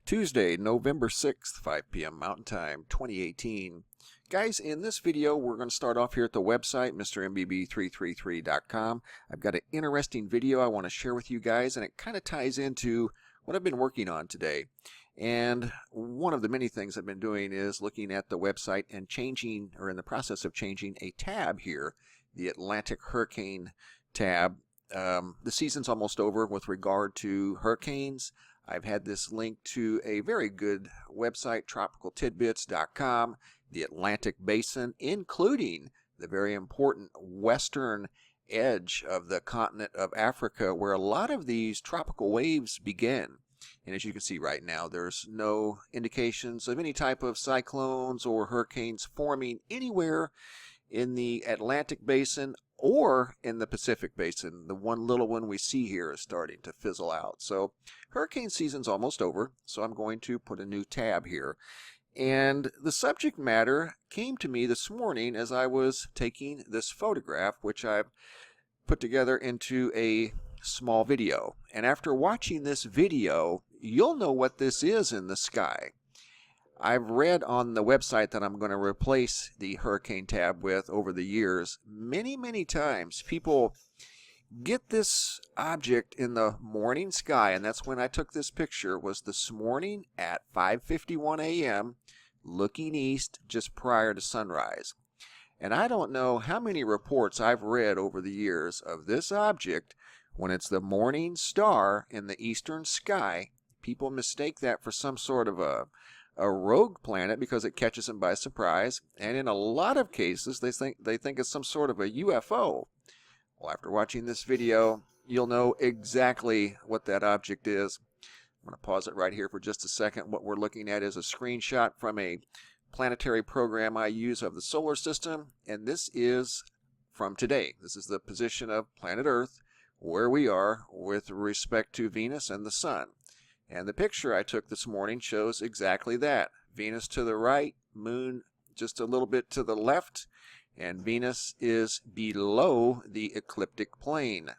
Tuesday, November 6th, 5 p.m. Mountain Time, 2018. Guys, in this video, we're going to start off here at the website, MrMBB333.com. I've got an interesting video I want to share with you guys, and it kind of ties into what I've been working on today. And one of the many things I've been doing is looking at the website and changing, or in the process of changing, a tab here, the Atlantic Hurricane tab. The season's almost over with regard to hurricanes. I've had this linked to a very good website, tropicaltidbits.com, the Atlantic Basin, including the very important western edge of the continent of Africa, where a lot of these tropical waves begin. And as you can see right now, there's no indications of any type of cyclones or hurricanes forming anywhere in the Atlantic Basin or in the Pacific Basin. The one little one we see here is starting to fizzle out. So hurricane season's almost over, so I'm going to put a new tab here. And the subject matter came to me this morning as I was taking this photograph, which I've put together into a small video. And after watching this video, you'll know what this is in the sky. I've read on the website that I'm going to replace the hurricane tab with over the years. Many times people get this object in the morning sky, and that's when I took this picture, was this morning at 5:51 a.m. looking east just prior to sunrise. And I don't know how many reports I've read over the years of this object when it's the morning star in the eastern sky. People mistake that for some sort of a rogue planet because it catches them by surprise, and in a lot of cases they think it's some sort of a UFO. Well, after watching this video, you'll know exactly what that object is. I'm going to pause it right here for just a second. What we're looking at is a screenshot from a planetary program I use of the solar system, and this is from today. This is the position of planet Earth, where we are with respect to Venus and the Sun. And the picture I took this morning shows exactly that. Venus to the right, Moon just a little bit to the left, and Venus is below the ecliptic plane.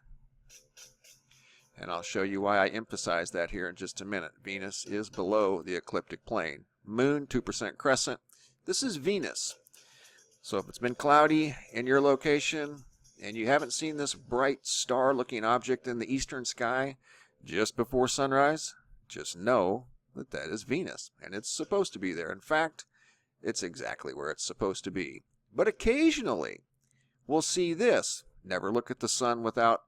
And I'll show you why I emphasize that here in just a minute. Venus is below the ecliptic plane. Moon, 2% crescent. This is Venus. So if it's been cloudy in your location and you haven't seen this bright star-looking object in the eastern sky just before sunrise, just know that that is Venus, and it's supposed to be there. In fact, it's exactly where it's supposed to be. But occasionally, we'll see this. Never look at the sun without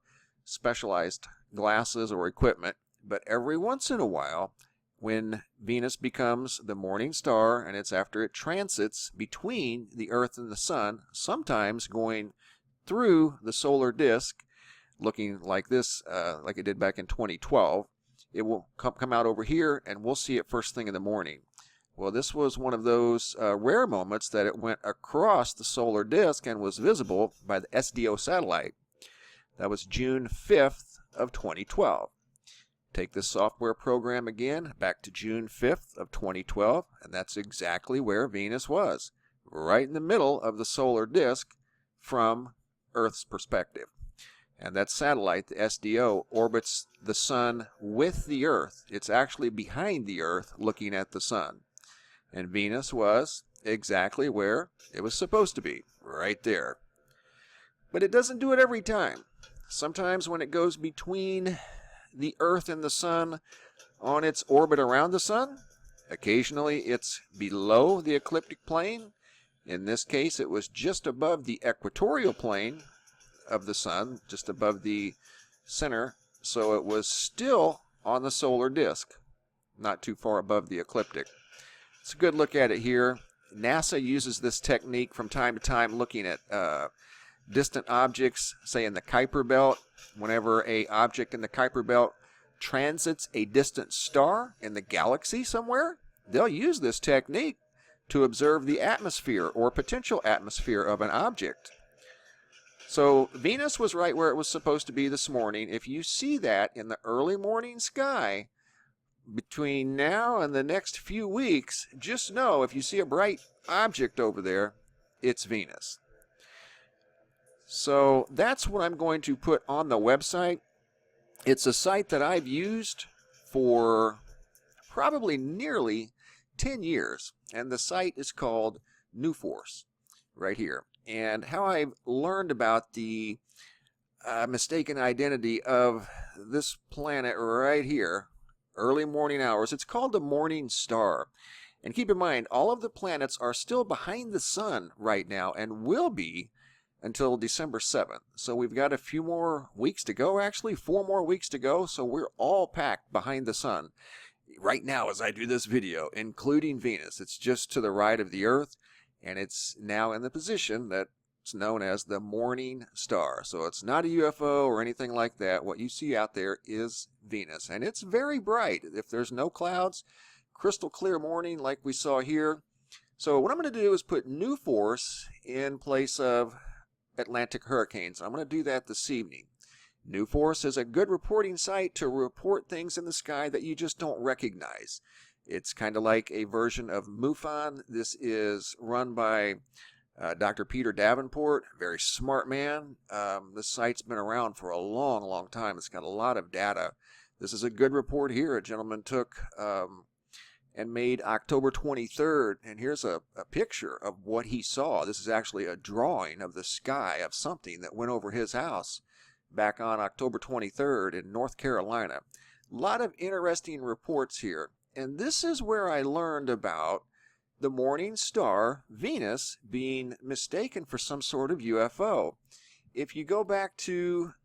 specialized glasses or equipment, but every once in a while, when Venus becomes the morning star, and it's after it transits between the Earth and the sun, sometimes going through the solar disk, looking like this, like it did back in 2012, it will come out over here, and we'll see it first thing in the morning. Well, this was one of those rare moments that it went across the solar disk and was visible by the SDO satellite. That was June 5th of 2012. Take this software program again back to June 5th of 2012, and that's exactly where Venus was, right in the middle of the solar disk from Earth's perspective. And that satellite, the SDO, orbits the sun with the Earth. It's actually behind the Earth looking at the sun. And Venus was exactly where it was supposed to be, right there. But it doesn't do it every time. Sometimes when it goes between the Earth and the sun on its orbit around the sun, occasionally it's below the ecliptic plane. In this case, it was just above the equatorial plane of the sun, just above the center, so it was still on the solar disk, not too far above the ecliptic. It's a good look at it here. NASA uses this technique from time to time looking at distant objects, say in the Kuiper Belt. Whenever a object in the Kuiper Belt transits a distant star in the galaxy somewhere, they'll use this technique to observe the atmosphere or potential atmosphere of an object. So Venus was right where it was supposed to be this morning. If you see that in the early morning sky between now and the next few weeks, just know if you see a bright object over there, it's Venus. So that's what I'm going to put on the website. It's a site that I've used for probably nearly 10 years. And the site is called New Force right here. And how I've learned about the mistaken identity of this planet right here, early morning hours, it's called the morning star. And keep in mind, all of the planets are still behind the sun right now and will be until December 7th. So we've got a few more weeks to go, actually 4 more weeks to go. So we're all packed behind the sun right now as I do this video, including Venus. It's just to the right of the Earth, and it's now in the position that's known as the morning star. So it's not a UFO or anything like that. What you see out there is Venus, and it's very bright. If there's no clouds, crystal clear morning like we saw here. So what I'm going to do is put New Force in place of Atlantic hurricanes. I'm going to do that this evening. New Force is a good reporting site to report things in the sky that you just don't recognize. It's kind of like a version of MUFON. This is run by Dr. Peter Davenport, very smart man. This site's been around for a long, long time. It's got a lot of data. This is a good report here. A gentleman took and made October 23rd, and here's a picture of what he saw. This is actually a drawing of the sky of something that went over his house back on October 23rd in North Carolina. A lot of interesting reports here, and this is where I learned about the morning star, Venus, being mistaken for some sort of UFO. If you go back to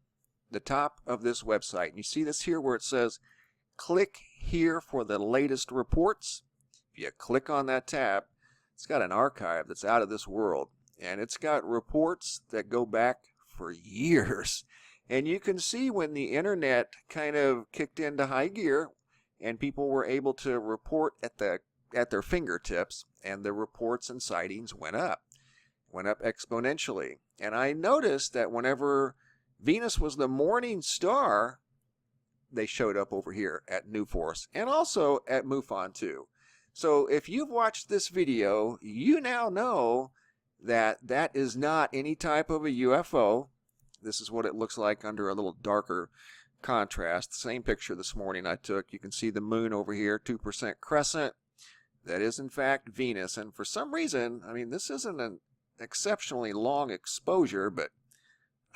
the top of this website, and you see this here where it says, click here for the latest reports. If you click on that tab, it's got an archive that's out of this world, and it's got reports that go back for years. And you can see when the internet kind of kicked into high gear and people were able to report at their fingertips, and the reports and sightings went up exponentially. And I noticed that whenever Venus was the morning star, they showed up over here at New Force and also at MUFON too. So if you've watched this video, you now know that that is not any type of a UFO. This is what it looks like under a little darker contrast. Same picture this morning I took. You can see the moon over here, 2% crescent. That is in fact Venus. And for some reason, I mean, this isn't an exceptionally long exposure, but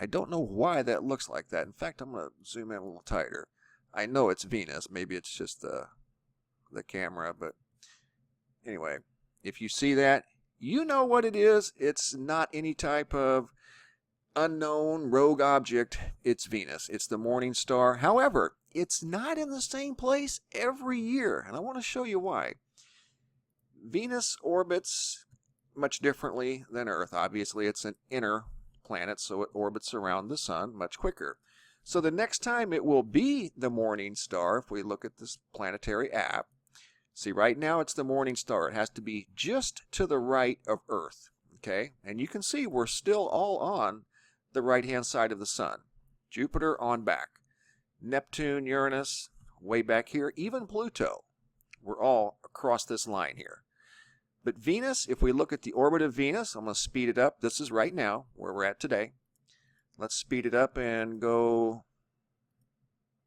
I don't know why that looks like that. In fact, I'm going to zoom in a little tighter. I know it's Venus. Maybe it's just the camera, but anyway, if you see that, you know what it is. It's not any type of unknown rogue object. It's Venus. It's the morning star. However, it's not in the same place every year, and I want to show you why. Venus orbits much differently than Earth. Obviously, it's an inner planet, so it orbits around the sun much quicker. So the next time it will be the morning star, if we look at this planetary app, see right now it's the morning star. It has to be just to the right of Earth, okay? And you can see we're still all on the right-hand side of the sun. Jupiter on back. Neptune, Uranus, way back here. Even Pluto. We're all across this line here. But Venus, if we look at the orbit of Venus, I'm going to speed it up. This is right now, where we're at today. Let's speed it up and go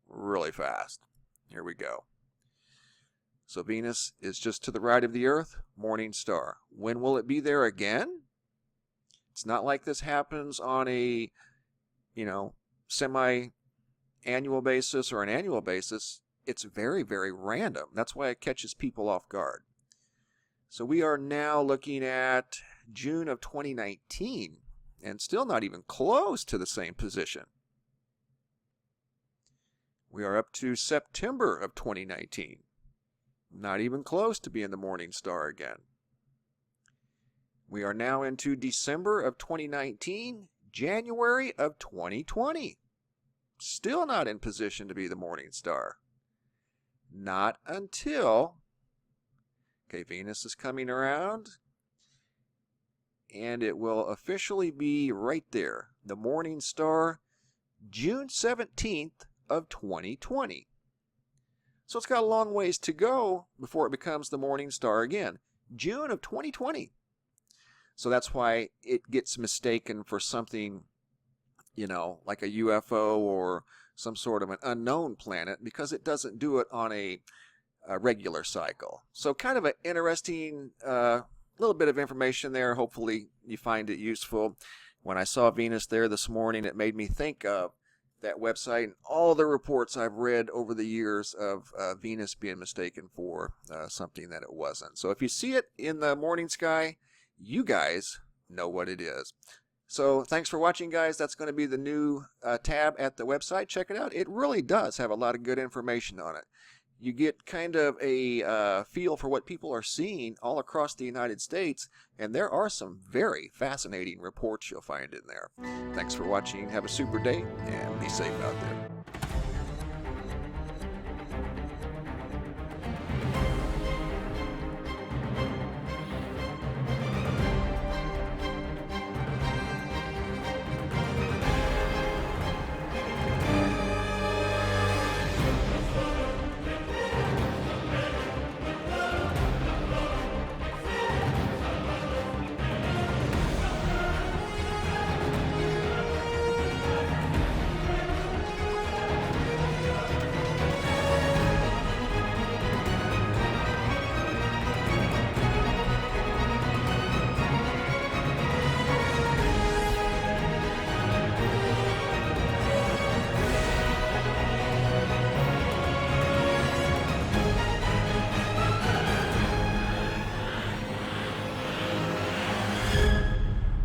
really fast. Here we go. So Venus is just to the right of the Earth, morning star. When will it be there again? It's not like this happens on a, semi-annual basis or an annual basis. It's very, very random. That's why it catches people off guard. So we are now looking at June of 2019 and still not even close to the same position. We are up to September of 2019. Not even close to being the morning star again. We are now into December of 2019, January of 2020. Still not in position to be the morning star. Not until, okay, Venus is coming around, and it will officially be right there, the morning star, June 17th of 2020. So it's got a long ways to go before it becomes the morning star again, June of 2020. So that's why it gets mistaken for something, like a UFO or some sort of an unknown planet, because it doesn't do it on a regular cycle. So kind of an interesting little bit of information there. Hopefully you find it useful. When I saw Venus there this morning, it made me think of that website and all the reports I've read over the years of Venus being mistaken for something that it wasn't. So if you see it in the morning sky, you guys know what it is. So thanks for watching, guys. That's going to be the new tab at the website. Check it out. It really does have a lot of good information on it. You get kind of a feel for what people are seeing all across the United States, and there are some very fascinating reports you'll find in there. Thanks for watching. Have a super day, and be safe out there.